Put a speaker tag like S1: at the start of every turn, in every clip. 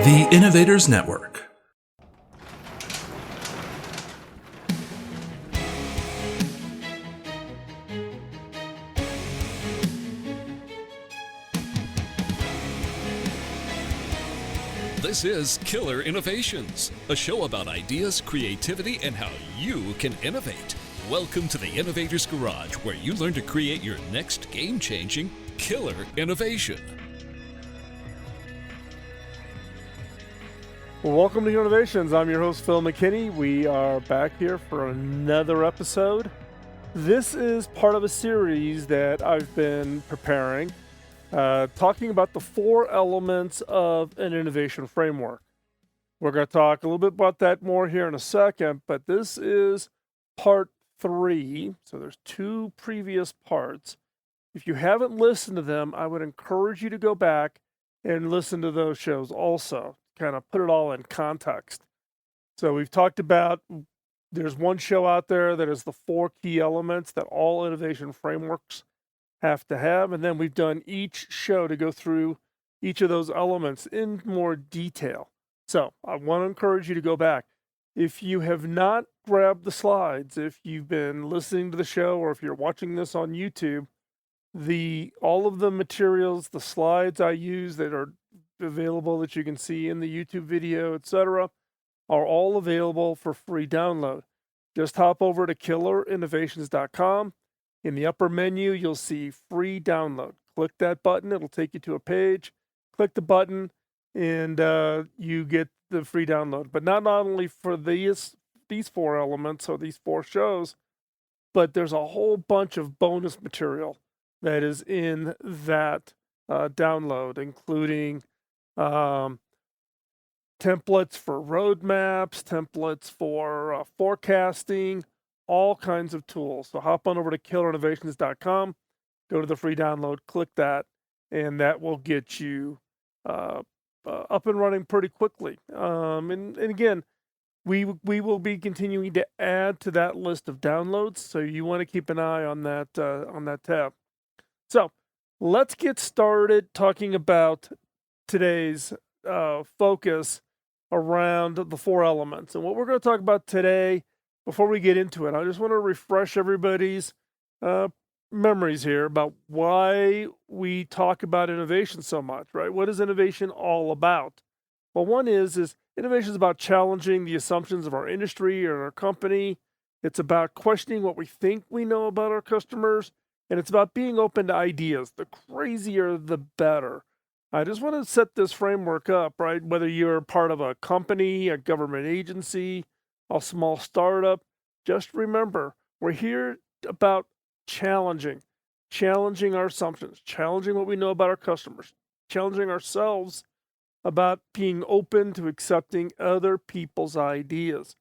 S1: The Innovators Network.
S2: This is Killer Innovations, a show about ideas, creativity, and how you can innovate. Welcome to the Innovators Garage, where you learn to create your next game-changing killer innovation.
S3: Welcome to Innovations. I'm your host, Phil McKinney. We are back here for another episode. This is part of a series that I've been preparing, talking about the 4 elements of an innovation framework. We're going to talk a little bit about that more here in a second, but this is part 3. So there's 2 previous parts. If you haven't listened to them, I would encourage you to go back and listen to those shows also. Kind of put it all in context. So we've talked about, there's one show out there that is the 4 key elements that all innovation frameworks have to have. And then we've done each show to go through each of those elements in more detail. So I want to encourage you to go back. If you have not grabbed the slides, if you've been listening to the show, or if you're watching this on YouTube, all of the materials, the slides I use that are available that you can see in the YouTube video, etc., are all available for free download. Just hop over to killerinnovations.com. In the upper menu, you'll see free download. Click that button. It'll take you to a page. Click the button, and you get the free download. But not only for these 4 elements or these 4 shows, but there's a whole bunch of bonus material that is in that download, including templates for roadmaps, templates for forecasting, all kinds of tools. So hop on over to killerinnovations.com, go to the free download, click that, and that will get you up and running pretty quickly. And again, we will be continuing to add to that list of downloads, so you want to keep an eye on that tab. So let's get started talking about today's focus around the 4 elements. And what we're going to talk about today, before we get into it, I just want to refresh everybody's memories here about why we talk about innovation so much, right? What is innovation all about? Well, one is innovation is about challenging the assumptions of our industry or our company. It's about questioning what we think we know about our customers, and it's about being open to ideas. The crazier, the better. I just want to set this framework up, right? Whether you're part of a company, a government agency, a small startup, just remember, we're here about challenging our assumptions, challenging what we know about our customers, challenging ourselves about being open to accepting other people's ideas.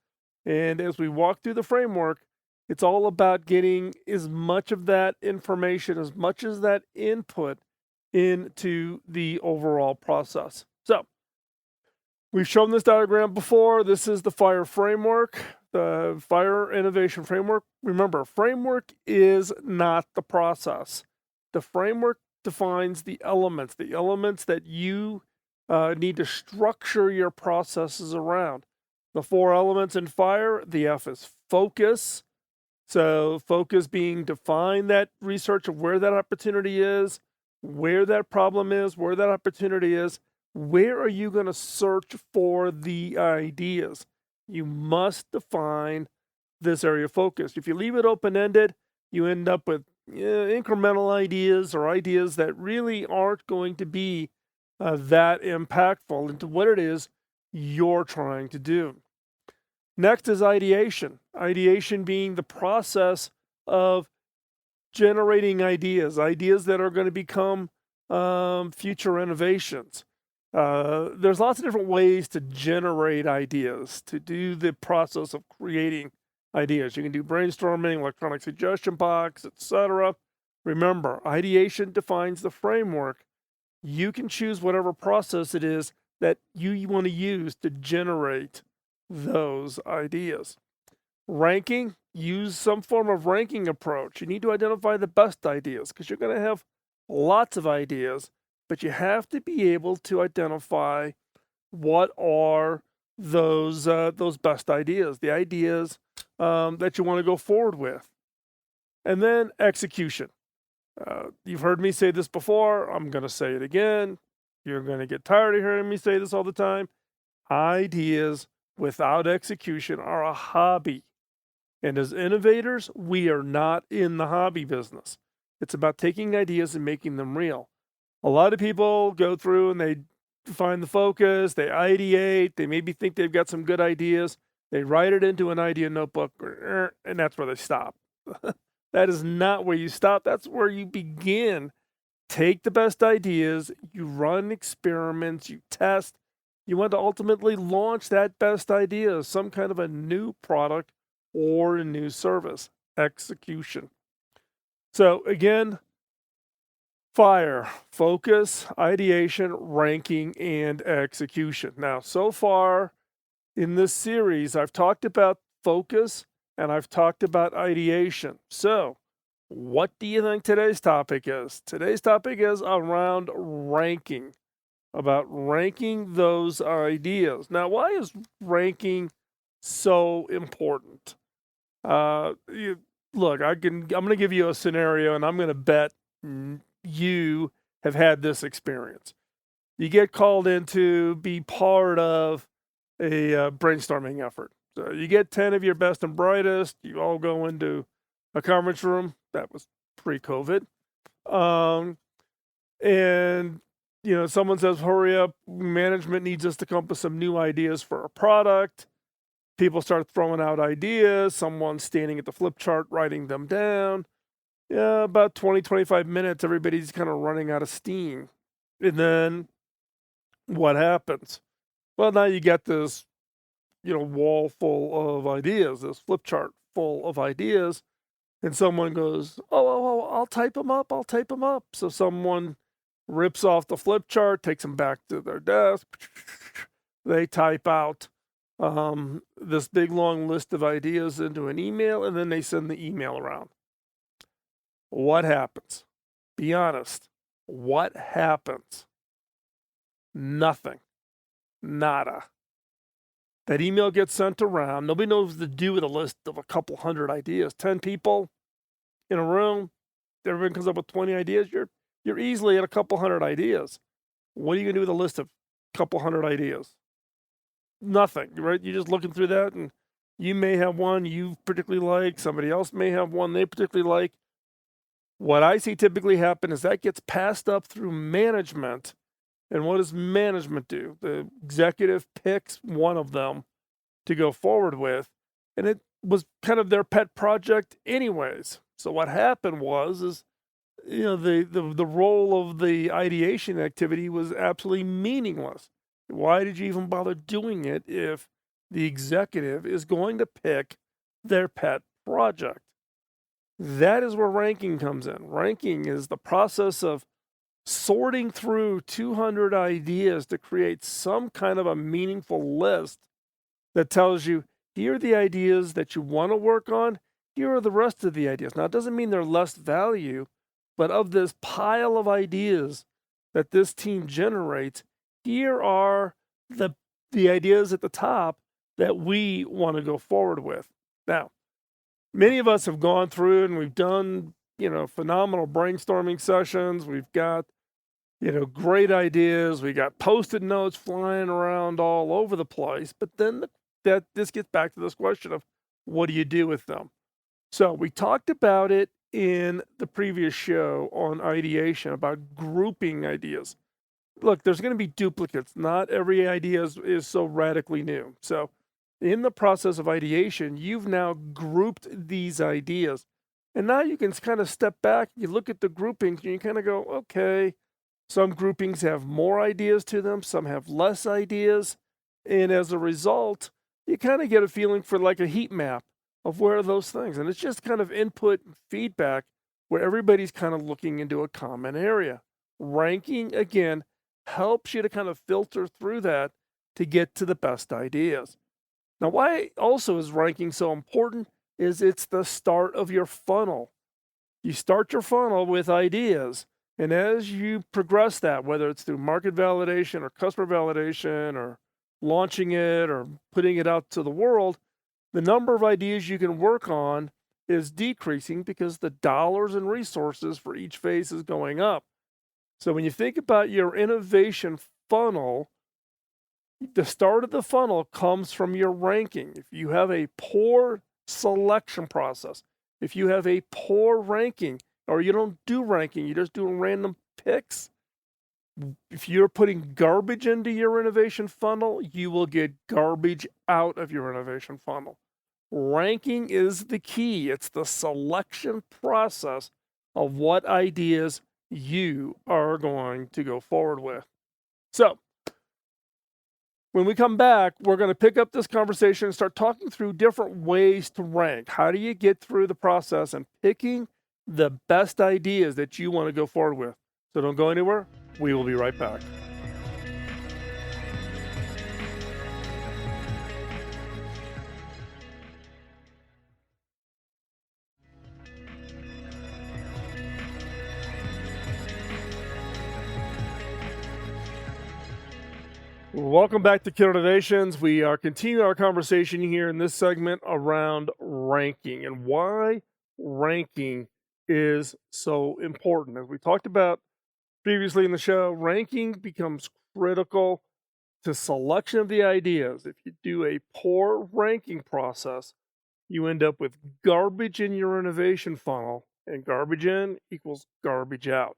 S3: And as we walk through the framework, it's all about getting as much of that information, as much as that input into the overall process. So we've shown this diagram before. This is the FIRE framework, the FIRE innovation framework. Remember, framework is not the process. The framework defines the elements that you need to structure your processes around. The 4 elements in FIRE, the F is focus. So focus being define that research of where that opportunity is, where that problem is, where that opportunity is. Where are you going to search for the ideas? You must define this area of focus. If you leave it open-ended, you end up with incremental ideas or ideas that really aren't going to be that impactful into what it is you're trying to do. Next is ideation. Ideation being the process of generating ideas that are going to become future innovations. There's lots of different ways to generate ideas, to do the process of creating ideas. You can do brainstorming, electronic suggestion box, etc. Remember, ideation defines the framework. You can choose whatever process it is that you want to use to generate those ideas. Ranking, use some form of ranking approach. You need to identify the best ideas because you're going to have lots of ideas, but you have to be able to identify what are those best ideas, the ideas that you want to go forward with. And then execution. You've heard me say this before. I'm going to say it again. You're going to get tired of hearing me say this all the time. Ideas without execution are a hobby. And as innovators, we are not in the hobby business. It's about taking ideas and making them real. A lot of people go through and they find the focus, they ideate, they maybe think they've got some good ideas, they write it into an idea notebook, and that's where they stop. That is not where you stop. That's where you begin. Take the best ideas, you run experiments, you test. You want to ultimately launch that best idea, some kind of a new product or a new service. Execution. So again, fire, focus, ideation, ranking, and execution. Now, so far in this series, I've talked about focus and I've talked about ideation. So, what do you think today's topic is? Today's topic is around ranking, about ranking those ideas. Now, why is ranking so important? Look, I'm going to give you a scenario, and I'm going to bet you have had this experience. You get called in to be part of a brainstorming effort. So you get 10 of your best and brightest. You all go into a conference room. That was pre-COVID. And, someone says, hurry up. Management needs us to come up with some new ideas for a product. People start throwing out ideas. Someone's standing at the flip chart, writing them down. Yeah, about 20, 25 minutes, everybody's kind of running out of steam. And then what happens? Well, now you get this, wall full of ideas, this flip chart full of ideas. And someone goes, oh, I'll type them up. I'll type them up. So someone rips off the flip chart, takes them back to their desk. They type out this big long list of ideas into an email, and then they send the email around. What happens? Be honest. What happens? Nothing. Nada. That email gets sent around. Nobody knows what to do with a list of a couple hundred ideas. 10 people in a room, everyone comes up with 20 ideas. You're easily at a couple hundred ideas. What are you going to do with a list of a couple hundred ideas? Nothing, right? You're just looking through that, and you may have one you particularly like. Somebody else may have one they particularly like. What I see typically happen is that gets passed up through management. And what does management do? The executive picks one of them to go forward with, and it was kind of their pet project anyways. So what happened was the role of the ideation activity was absolutely meaningless. Why did you even bother doing it if the executive is going to pick their pet project? That is where ranking comes in. Ranking is the process of sorting through 200 ideas to create some kind of a meaningful list that tells you, here are the ideas that you want to work on, here are the rest of the ideas. Now, it doesn't mean they're less value, but of this pile of ideas that this team generates, here are the ideas at the top that we want to go forward with. Now, many of us have gone through and we've done, phenomenal brainstorming sessions. We've got, great ideas. We got Post-it notes flying around all over the place. But then this gets back to this question of what do you do with them? So we talked about it in the previous show on ideation about grouping ideas. Look, there's going to be duplicates. Not every idea is so radically new. So in the process of ideation, you've now grouped these ideas. And now you can kind of step back, you look at the groupings, and you kind of go, okay, some groupings have more ideas to them, some have less ideas. And as a result, you kind of get a feeling for like a heat map of where are those things. And it's just kind of input and feedback where everybody's kind of looking into a common area. Ranking, again, helps you to kind of filter through that to get to the best ideas. Now, why also is ranking so important is it's the start of your funnel. You start your funnel with ideas, and as you progress that, whether it's through market validation or customer validation or launching it or putting it out to the world, the number of ideas you can work on is decreasing because the dollars and resources for each phase is going up. So when you think about your innovation funnel, the start of the funnel comes from your ranking. If you have a poor selection process, if you have a poor ranking, or you don't do ranking, you're just doing random picks, if you're putting garbage into your innovation funnel, you will get garbage out of your innovation funnel. Ranking is the key. It's the selection process of what ideas you are going to go forward with. So, when we come back, we're going to pick up this conversation and start talking through different ways to rank. How do you get through the process and picking the best ideas that you want to go forward with? So don't go anywhere. We will be right back. Welcome back to Killer Innovations. We are continuing our conversation here in this segment around ranking and why ranking is so important. As we talked about previously in the show, ranking becomes critical to selection of the ideas. If you do a poor ranking process, you end up with garbage in your innovation funnel, and garbage in equals garbage out.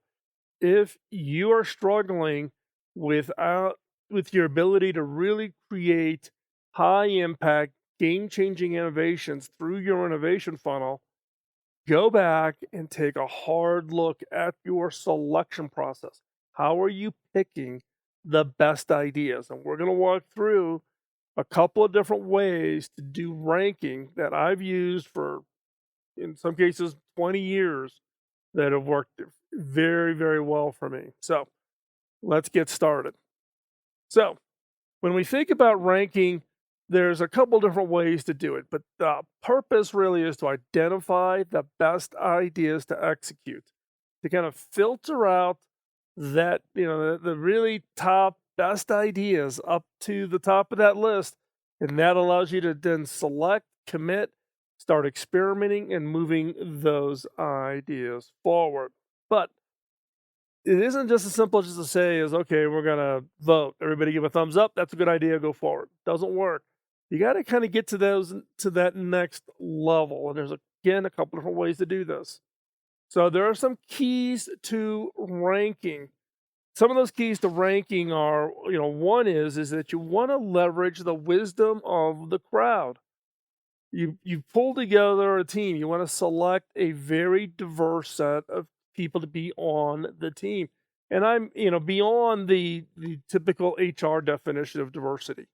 S3: If you are struggling with your ability to really create high impact, game changing innovations through your innovation funnel, go back and take a hard look at your selection process. How are you picking the best ideas? And we're going to walk through a couple of different ways to do ranking that I've used for, in some cases, 20 years that have worked very, very well for me. So let's get started. So, when we think about ranking, there's a couple different ways to do it, but the purpose really is to identify the best ideas to execute, to kind of filter out that, the really top best ideas up to the top of that list, and that allows you to then select, commit, start experimenting, and moving those ideas forward. But it isn't just as simple just to say okay, we're going to vote. Everybody give a thumbs up. That's a good idea. Go forward. Doesn't work. You got to kind of get to that next level. And there's, again, a couple different ways to do this. So there are some keys to ranking. Some of those keys to ranking are, one is that you want to leverage the wisdom of the crowd. You pull together a team. You want to select a very diverse set of people to be on the team. And I'm, beyond the typical HR definition of diversity.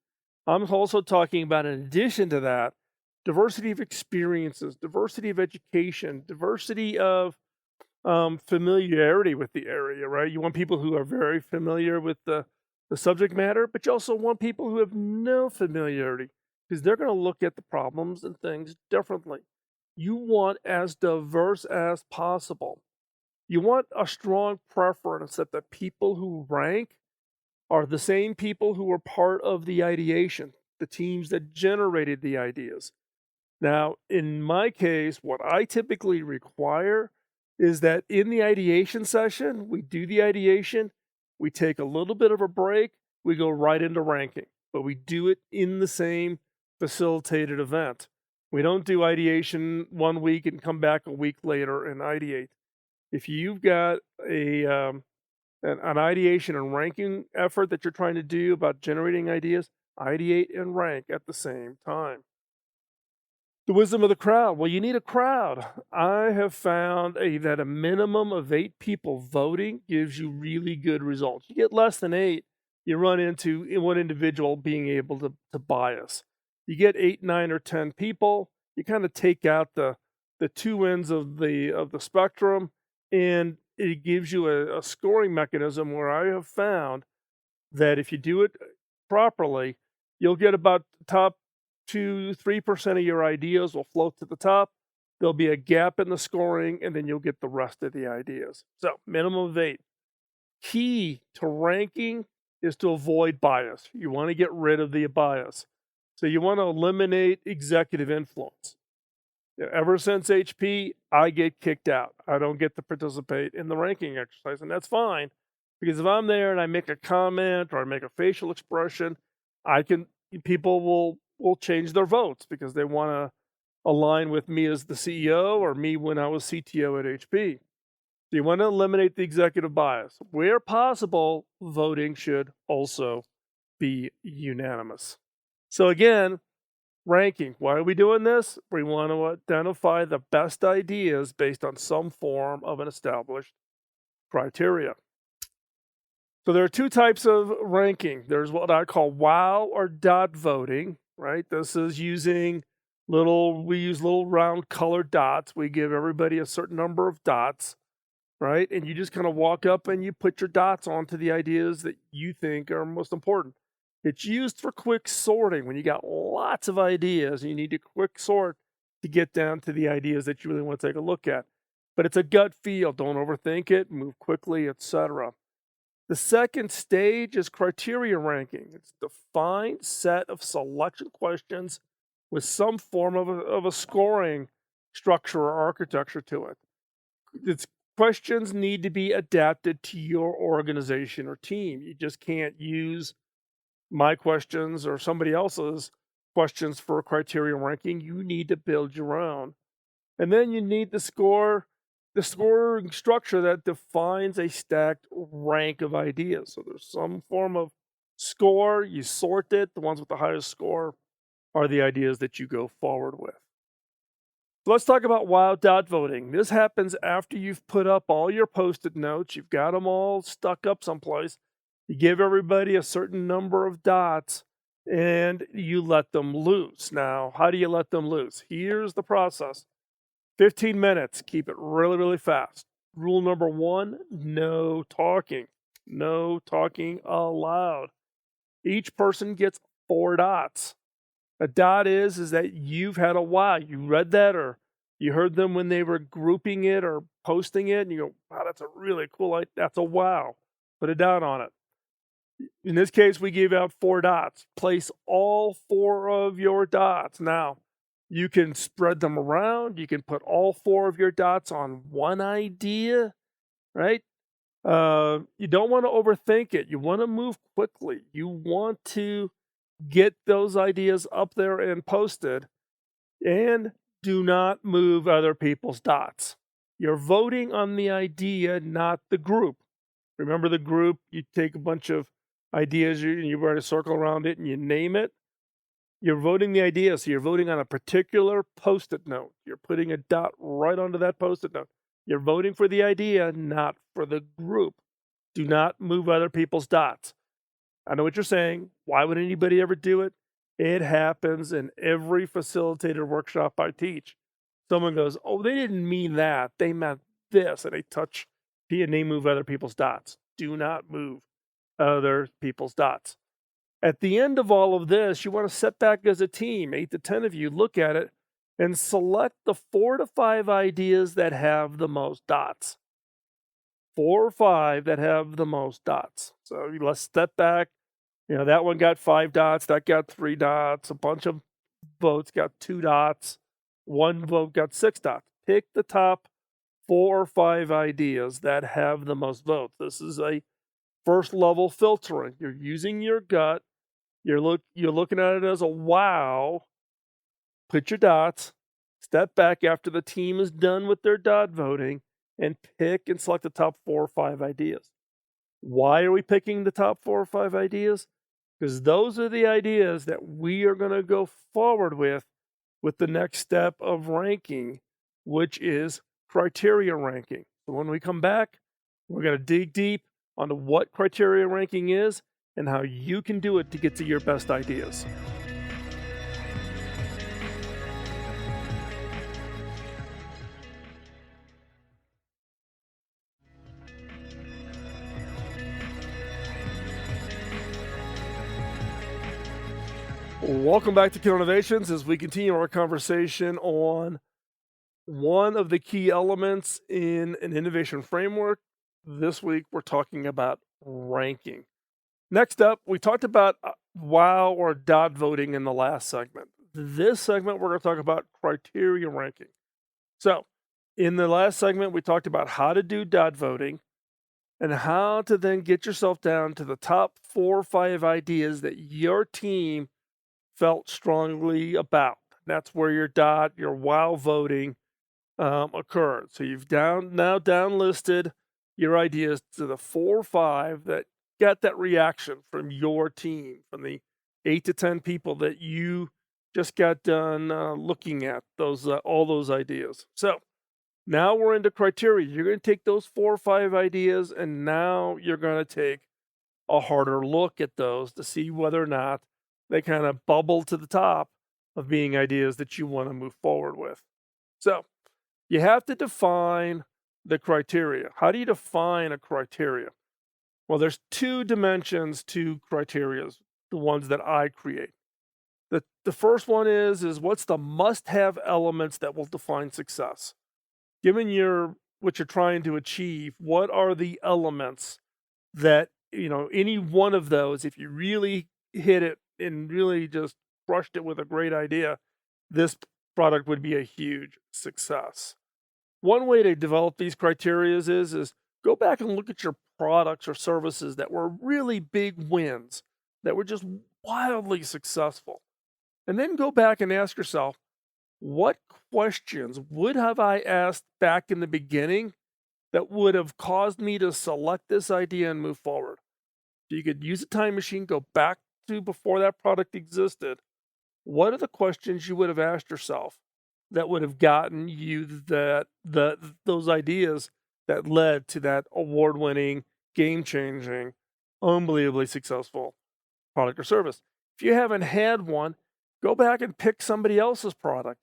S3: I'm also talking about, in addition to that, diversity of experiences, diversity of education, diversity of familiarity with the area, right? You want people who are very familiar with the subject matter, but you also want people who have no familiarity, because they're going to look at the problems and things differently. You want as diverse as possible. You want a strong preference that the people who rank are the same people who were part of the ideation, the teams that generated the ideas. Now, in my case, what I typically require is that in the ideation session, we do the ideation, we take a little bit of a break, we go right into ranking, but we do it in the same facilitated event. We don't do ideation 1 week and come back a week later and ideate. If you've got an ideation and ranking effort that you're trying to do about generating ideas, ideate and rank at the same time. The wisdom of the crowd. Well, you need a crowd. I have found that a minimum of 8 people voting gives you really good results. You get less than 8, you run into one individual being able to bias. You get 8, 9, or 10 people, you kind of take out the two ends of the spectrum, and it gives you a scoring mechanism where I have found that if you do it properly, you'll get about the top 2-3% of your ideas will float to the top. There'll be a gap in the scoring, and then you'll get the rest of the ideas. So minimum of 8. Key to ranking is to avoid bias. You want to get rid of the bias. So you want to eliminate executive influence. Ever since HP, I get kicked out. I don't get to participate in the ranking exercise, and that's fine, because if I'm there and I make a comment or I make a facial expression, people will change their votes because they want to align with me as the CEO or me when I was CTO at HP. So you want to eliminate the executive bias. Where possible, voting should also be unanimous. So again, ranking. Why are we doing this? We want to identify the best ideas based on some form of an established criteria. So there are two types of ranking. There's what I call wow or dot voting, right? This is using we use little round colored dots. We give everybody a certain number of dots, right? And you just kind of walk up and you put your dots onto the ideas that you think are most important. It's used for quick sorting when you got lots of ideas and you need to quick sort to get down to the ideas that you really want to take a look at. But it's a gut feel. Don't overthink it, move quickly, etc. The second stage is criteria ranking. It's a defined set of selection questions with some form of a scoring structure or architecture to it. Its questions need to be adapted to your organization or team. You just can't use my questions or somebody else's questions for criteria ranking. You need to build your own. And then you need the scoring structure that defines a stacked rank of ideas. So there's some form of score, you sort it, the ones with the highest score are the ideas that you go forward with. So let's talk about wow dot voting. This happens after you've put up all your post-it notes, you've got them all stuck up someplace. You give everybody a certain number of dots and you let them loose. Now, how do you let them loose? Here's the process. 15 minutes, keep it really, really fast. Rule number 1, no talking. No talking allowed. Each person gets 4 dots. A dot is that you've had a wow. You read that or you heard them when they were grouping it or posting it and you go, wow, that's a really cool idea. That's a wow. Put a dot on it. In this case, we gave out 4 dots. Place all 4 of your dots. Now, you can spread them around. You can put all 4 of your dots on one idea, right? You don't want to overthink it. You want to move quickly. You want to get those ideas up there and posted. And do not move other people's dots. You're voting on the idea, not the group. Remember the group? You take a bunch of ideas, you write a circle around it, and you name it. You're voting the idea, so you're voting on a particular post-it note. You're putting a dot right onto that post-it note. You're voting for the idea, not for the group. Do not move other people's dots. I know what you're saying. Why would anybody ever do it? It happens in every facilitator workshop I teach. Someone goes, oh, they didn't mean that. They meant this. And they touch and they move other people's dots. Do not move other people's dots. At the end of all of this, you want to sit back as a team, 8 to 10 of you, look at it, and select the 4 to 5 ideas that have the most dots. 4 or 5 that have the most dots. So let's step back. That one got 5 dots, that got 3 dots, a bunch of votes got 2 dots, 1 vote got 6 dots. Pick the top 4 or 5 ideas that have the most votes. This is a first level filtering. You're using your gut. You're looking at it as a wow. Put your dots. Step back after the team is done with their dot voting and pick and select the top 4 or 5 ideas. Why are we picking the top 4 or 5 ideas? Because those are the ideas that we are going to go forward with the next step of ranking, which is criteria ranking. So when we come back, we're going to dig deep onto what criteria ranking is and how you can do it to get to your best ideas. Welcome back to Killer Innovations as we continue our conversation on one of the key elements in an innovation framework. This week, we're talking about ranking. Next up, we talked about wow or dot voting in the last segment. This segment, we're going to talk about criteria ranking. So, in the last segment, we talked about how to do dot voting and how to then get yourself down to the top 4 or 5 ideas that your team felt strongly about. That's where your dot, your wow voting occurred. So you've now downlisted your ideas to the 4 or 5 that got that reaction from your team, from the 8 to 10 people that you just got done looking at those all those ideas. So now we're into criteria. You're going to take those 4 or 5 ideas, and now you're going to take a harder look at those to see whether or not they kind of bubble to the top of being ideas that you want to move forward with. So you have to define the criteria. How do you define a criteria? Well, there's 2 dimensions to criteria, the ones that I create. The first one is what's the must-have elements that will define success? Given what you're trying to achieve, what are the elements that, any one of those, if you really hit it and really just crushed it with a great idea, this product would be a huge success. One way to develop these criteria is go back and look at your products or services that were really big wins, that were just wildly successful. And then go back and ask yourself, what questions would have I asked back in the beginning that would have caused me to select this idea and move forward? So you could use a time machine, go back to before that product existed. What are the questions you would have asked yourself that would have gotten you those ideas that led to that award-winning, game-changing, unbelievably successful product or service? If you haven't had one, go back and pick somebody else's product.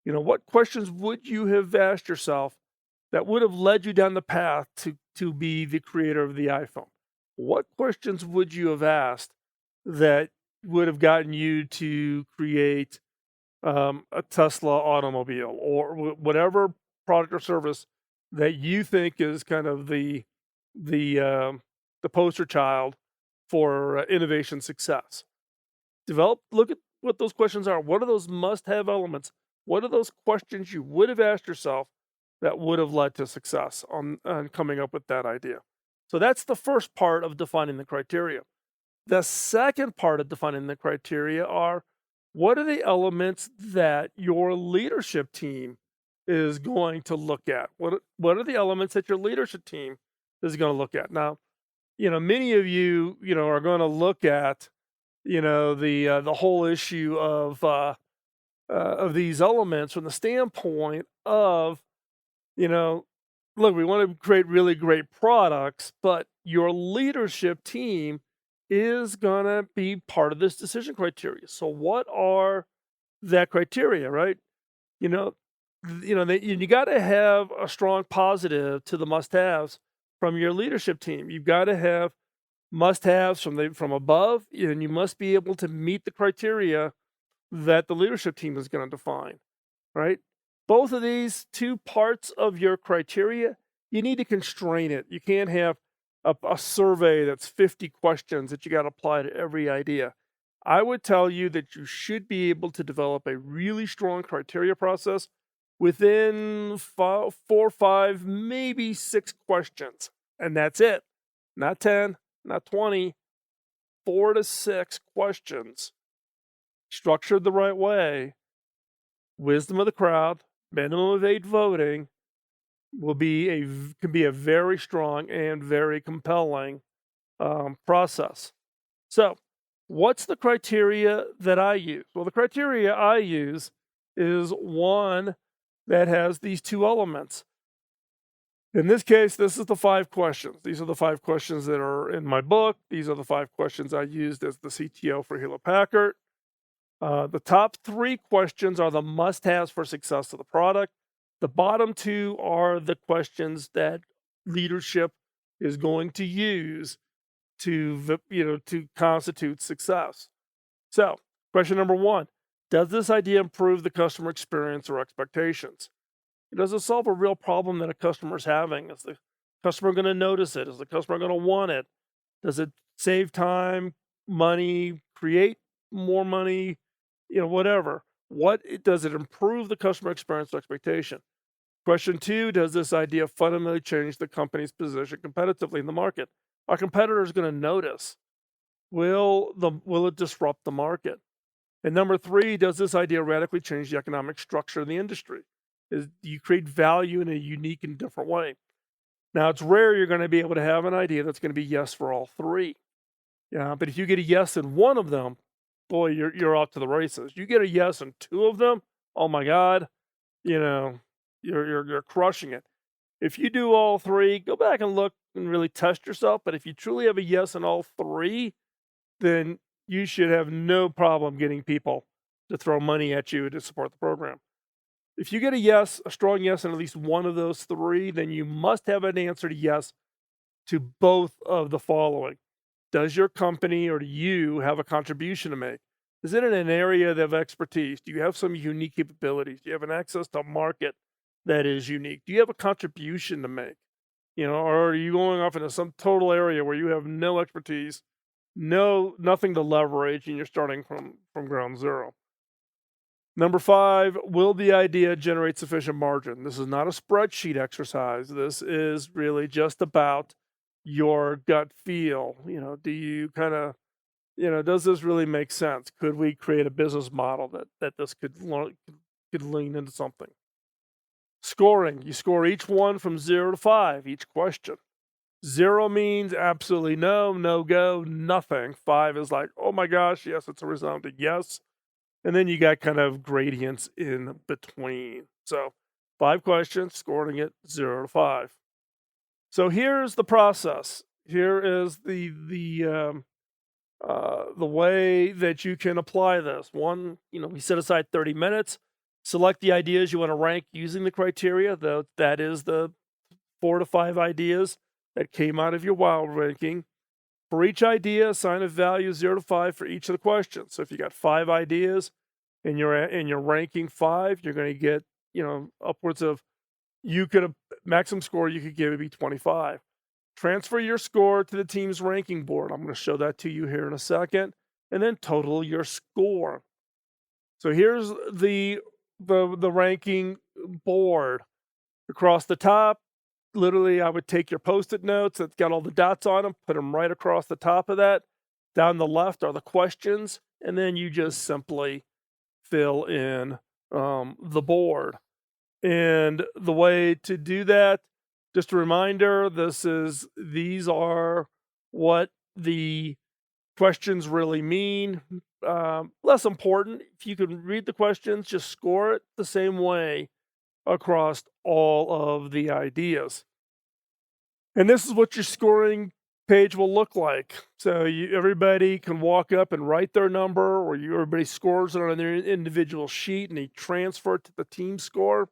S3: What questions would you have asked yourself that would have led you down the path to be the creator of the iPhone? What questions would you have asked that would have gotten you to create a Tesla automobile or whatever product or service that you think is kind of the poster child for innovation success? Look at what those questions are. What are those must-have elements? What are those questions you would have asked yourself that would have led to success on coming up with that idea? So that's the first part of defining the criteria. The second part of defining the criteria are, what are the elements that your leadership team is going to look at? What are the elements that your leadership team is going to look at? Now, many of you, are going to look at, the whole issue of these elements from the standpoint of, look, we want to create really great products, but your leadership team is going to be part of this decision criteria. So what are that criteria, right? You got to have a strong positive to the must-haves from your leadership team. You've got to have must-haves from above, and you must be able to meet the criteria that the leadership team is going to define, right? Both of these 2 parts of your criteria, you need to constrain it. You can't have a survey that's 50 questions that you got to apply to every idea. I would tell you that you should be able to develop a really strong criteria process within 4 or 5, maybe 6 questions. And that's it. Not 10, not 20, 4 to 6 questions. Structured the right way, wisdom of the crowd, minimum of 8 voting, can be a very strong and very compelling process. So, what's the criteria that I use? Well, the criteria I use is one that has these 2 elements. In this case, this is the 5 questions. These are the 5 questions that are in my book. These are the 5 questions I used as the CTO for Hewlett Packard. The top 3 questions are the must-haves for success of the product. The bottom 2 are the questions that leadership is going to use to constitute success. So, question number 1, does this idea improve the customer experience or expectations? Does it solve a real problem that a customer is having? Is the customer going to notice it? Is the customer going to want it? Does it save time, money, create more money, whatever. Does it improve the customer experience or expectation? Question 2, does this idea fundamentally change the company's position competitively in the market? Our competitor is going to notice. Will it disrupt the market? And number 3, does this idea radically change the economic structure of the industry? Do you create value in a unique and different way? Now, it's rare you're going to be able to have an idea that's going to be yes for all 3. Yeah, but if you get a yes in one of them, boy, you're off to the races. You get a yes in 2 of them, oh my God, you're crushing it. If you do all 3, go back and look and really test yourself. But if you truly have a yes in all 3, then you should have no problem getting people to throw money at you to support the program. If you get a strong yes in at least one of those 3, then you must have an answer to yes to both of the following. Does your company or do you have a contribution to make? Is it in an area of expertise? Do you have some unique capabilities? Do you have an access to a market that is unique? Do you have a contribution to make? Or are you going off into some total area where you have no expertise, nothing to leverage, and you're starting from ground zero? Number 5, will the idea generate sufficient margin? This is not a spreadsheet exercise. This is really just about your gut feel. Do you kind of, does this really make sense? Could we create a business model that this could lean into something? Scoring. You score each one from 0 to 5, each question. 0 means absolutely no go, nothing. 5 is like, oh my gosh, yes, it's a resounding yes. And then you got kind of gradients in between. So 5 questions, scoring it 0 to 5. So here's the process. Here is the way that you can apply this. One, we set aside 30 minutes. Select the ideas you want to rank using the criteria. That is the 4 to 5 ideas that came out of your wild ranking. For each idea, assign a value 0 to 5 for each of the questions. So if you got 5 ideas and you're ranking 5, you're going to get, upwards of, maximum score you could give would be 25. Transfer your score to the team's ranking board. I'm going to show that to you here in a second, and then total your score. So here's the ranking board. Across the top, literally, I would take your Post-it notes that's got all the dots on them, put them right across the top of that. Down the left are the questions, and then you just simply fill in the board. And the way to do that, just a reminder, these are what the questions really mean. Less important, if you can read the questions, just score it the same way across all of the ideas. And this is what your scoring page will look like. So everybody can walk up and write their number, or everybody scores it on their individual sheet and they transfer it to the team score.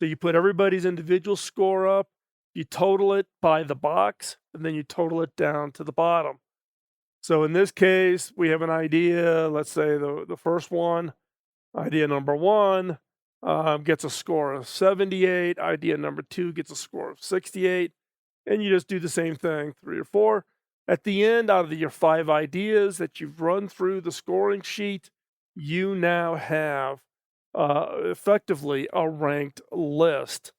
S3: So you put everybody's individual score up, you total it by the box, and then you total it down to the bottom. So in this case, we have an idea, let's say the first one, idea number 1, gets a score of 78, idea number 2 gets a score of 68, and you just do the same thing, 3 or 4. At the end, out of your 5 ideas that you've run through the scoring sheet, you now have effectively a ranked list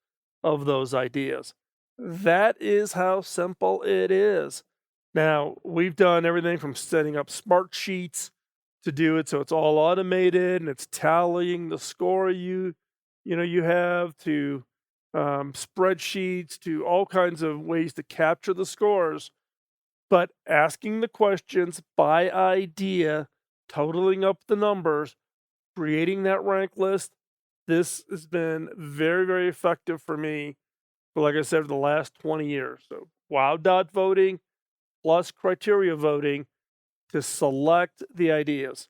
S3: of those ideas. That is how simple it is. Now, we've done everything from setting up smart sheets to do it so it's all automated and it's tallying the score you have, to spreadsheets, to all kinds of ways to capture the scores. But asking the questions by idea, totaling up the numbers, creating that rank list, this has been very, very effective for me for, like I said, for the last 20 years. So wow dot voting plus criteria voting to select the ideas.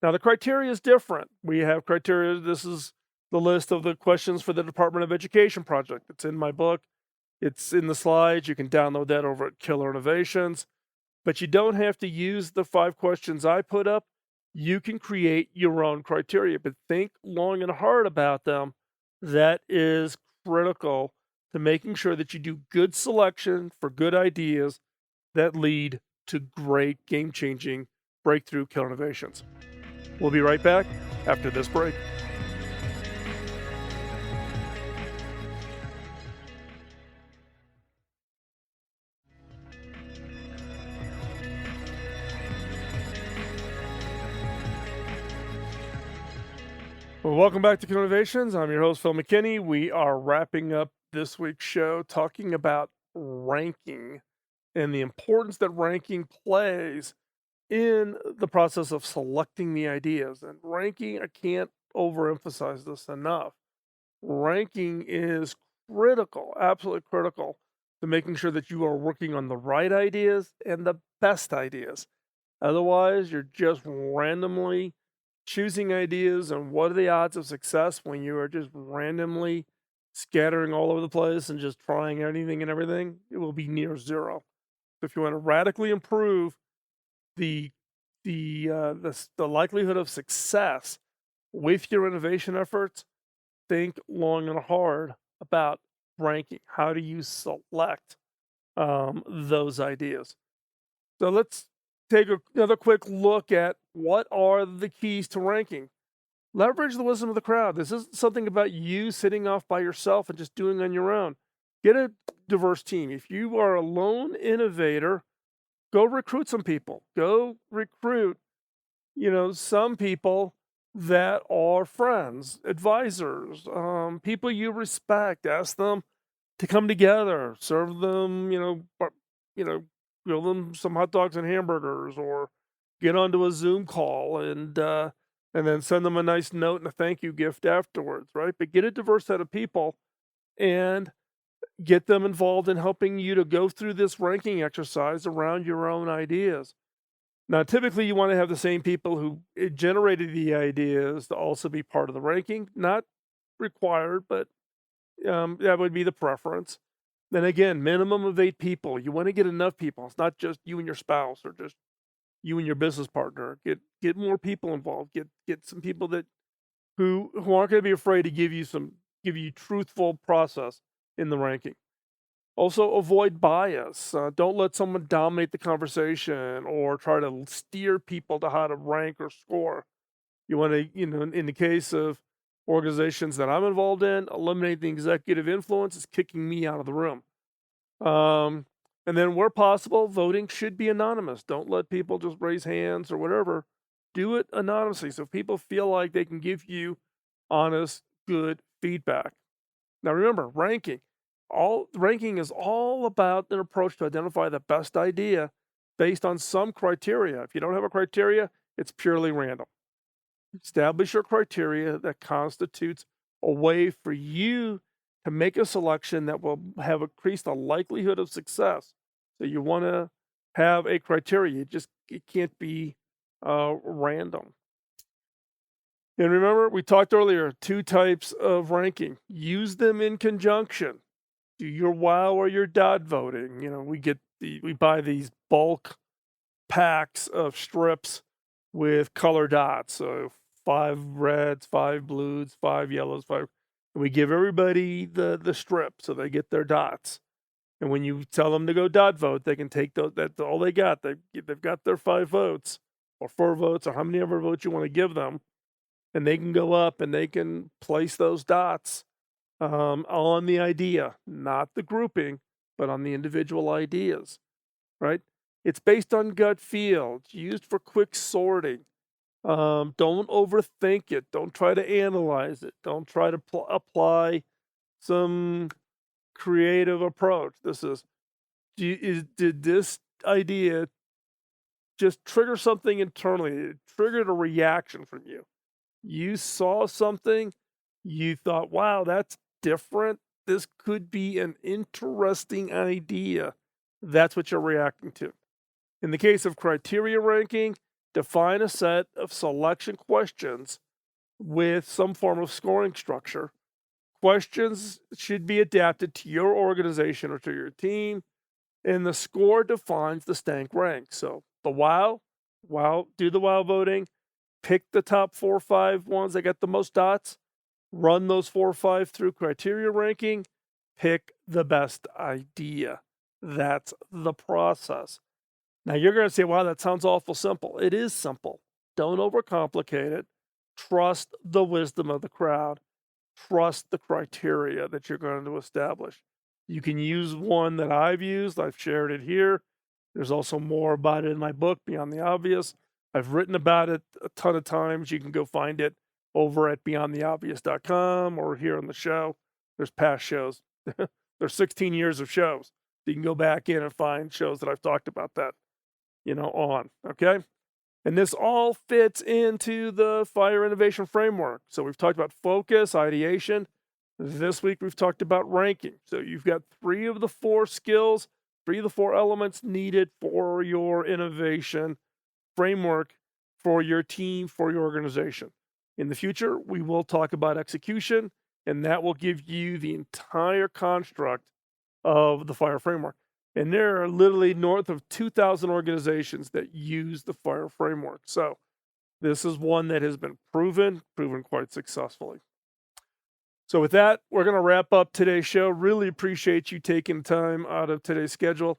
S3: Now, the criteria is different. We have criteria. This is the list of the questions for the Department of Education project. It's in my book. It's in the slides. You can download that over at Killer Innovations. But you don't have to use the 5 questions I put up. You can create your own criteria, but think long and hard about them. That is critical to making sure that you do good selection for good ideas that lead to great game-changing breakthrough killer innovations. We'll be right back after this break. Well, welcome back to Killer Innovations. I'm your host, Phil McKinney. We are wrapping up this week's show talking about ranking and the importance that ranking plays in the process of selecting the ideas. And ranking, I can't overemphasize this enough. Ranking is critical, absolutely critical, to making sure that you are working on the right ideas and the best ideas. Otherwise, you're just randomly choosing ideas, and what are the odds of success when you are just randomly scattering all over the place and just trying anything and everything? It will be near zero. So if you want to radically improve the likelihood of success with your innovation efforts, think long and hard about ranking. How do you select those ideas? So let's take another quick look at what are the keys to ranking. Leverage the wisdom of the crowd. This isn't something about you sitting off by yourself and just doing on your own. Get a diverse team. If you are a lone innovator, go recruit some people. Go recruit, some people that are friends, advisors, people you respect. Ask them to come together. Serve them, grill them some hot dogs and hamburgers, or get onto a Zoom call and then send them a nice note and a thank you gift afterwards, right? But get a diverse set of people and get them involved in helping you to go through this ranking exercise around your own ideas. Now, typically you want to have the same people who generated the ideas to also be part of the ranking. Not required, but that would be the preference. Then again, minimum of 8 people. You want to get enough people. It's not just you and your spouse or just you and your business partner. Get more people involved. Get some people that who aren't going to be afraid to give you truthful process in the ranking. Also, avoid bias. Don't let someone dominate the conversation or try to steer people to how to rank or score. You want to, in the case of organizations that I'm involved in, eliminate the executive influence is kicking me out of the room. And then where possible, voting should be anonymous. Don't let people just raise hands or whatever. Do it anonymously so people feel like they can give you honest, good feedback. Now remember, ranking is all about an approach to identify the best idea based on some criteria. If you don't have a criteria, it's purely random. Establish your criteria that constitutes a way for you to make a selection that will have increased the likelihood of success. So you want to have a criteria. It can't be random. And remember, we talked earlier, 2 types of ranking. Use them in conjunction. Do your wow or your dot voting. We buy these bulk packs of strips with color dots. So 5 reds, 5 blues, 5 yellows, 5. And we give everybody the strip so they get their dots. And when you tell them to go dot vote, they can take those. That's all they got. They've got their 5 votes or 4 votes or how many ever votes you want to give them. And they can go up and they can place those dots on the idea, not the grouping, but on the individual ideas, right? It's based on gut feel. It's used for quick sorting. Don't overthink it. Don't try to analyze it. Don't try to apply some creative approach. Did this idea just trigger something internally? It triggered a reaction from you. You saw something, you thought, wow, that's different. This could be an interesting idea. That's what you're reacting to. In the case of criteria ranking, define a set of selection questions with some form of scoring structure. Questions should be adapted to your organization or to your team, and the score defines the stank rank. So the do the wow voting, pick the top 4 or 5 ones that get the most dots, run those 4 or 5 through criteria ranking, pick the best idea. That's the process. Now you're going to say, wow, that sounds awful simple. It is simple. Don't overcomplicate it. Trust the wisdom of the crowd. Trust the criteria that you're going to establish. You can use one that I've used. I've shared it here. There's also more about it in my book, Beyond the Obvious. I've written about it a ton of times. You can go find it over at beyondtheobvious.com or here on the show. There's past shows. There's 16 years of shows. So you can go back in and find shows that I've talked about that, on. Okay. And this all fits into the FIRE innovation framework. So we've talked about focus, ideation. This week we've talked about ranking. So you've got 3 of the 4 skills, 3 of the 4 elements needed for your innovation framework for your team, for your organization. In the future, we will talk about execution, and that will give you the entire construct of the FIRE framework. And there are literally north of 2,000 organizations that use the FIRE framework. So this is one that has been proven quite successfully. So with that, we're going to wrap up today's show. Really appreciate you taking time out of today's schedule.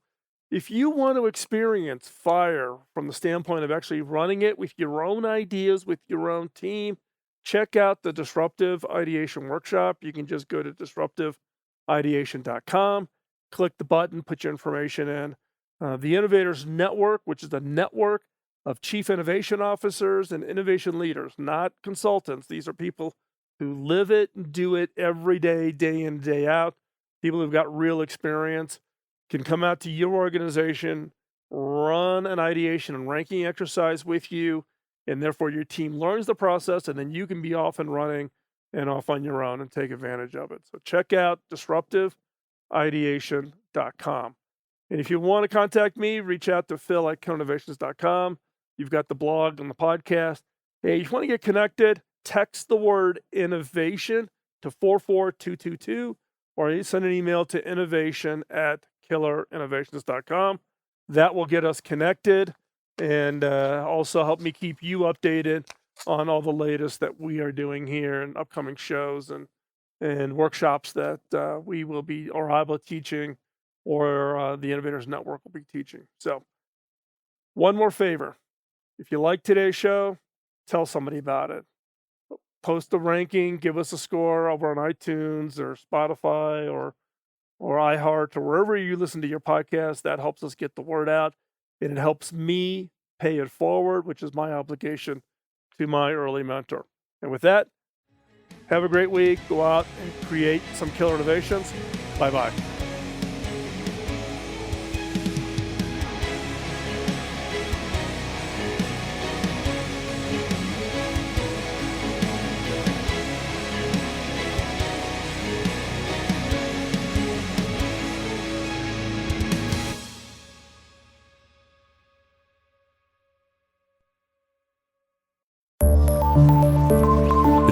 S3: If you want to experience FIRE from the standpoint of actually running it with your own ideas, with your own team, check out the Disruptive Ideation Workshop. You can just go to disruptiveideation.com, click the button, put your information in. The Innovators Network, which is a network of chief innovation officers and innovation leaders, not consultants. These are people who live it and do it every day, day in, day out. People who've got real experience can come out to your organization, run an ideation and ranking exercise with you, and therefore your team learns the process, and then you can be off and running and off on your own and take advantage of it. So check out disruptiveideation.com. And if you want to contact me, reach out to phil@killinnovations.com. You've got the blog and the podcast. Hey, if you want to get connected, text the word innovation to 44222, or you send an email to innovation@killerinnovations.com. That will get us connected and also help me keep you updated on all the latest that we are doing here and upcoming shows and workshops that we will be, or I will be teaching, or the Innovators Network will be teaching. So one more favor. If you like today's show, tell somebody about it. Post a ranking, give us a score over on iTunes or Spotify or iHeart or wherever you listen to your podcast. That helps us get the word out, and it helps me pay it forward, which is my obligation to my early mentor. And with that, have a great week. Go out and create some killer innovations. Bye-bye.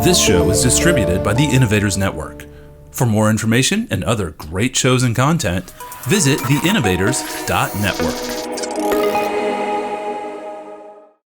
S1: This show is distributed by the Innovators Network. For more information and other great shows and content, visit theinnovators.network.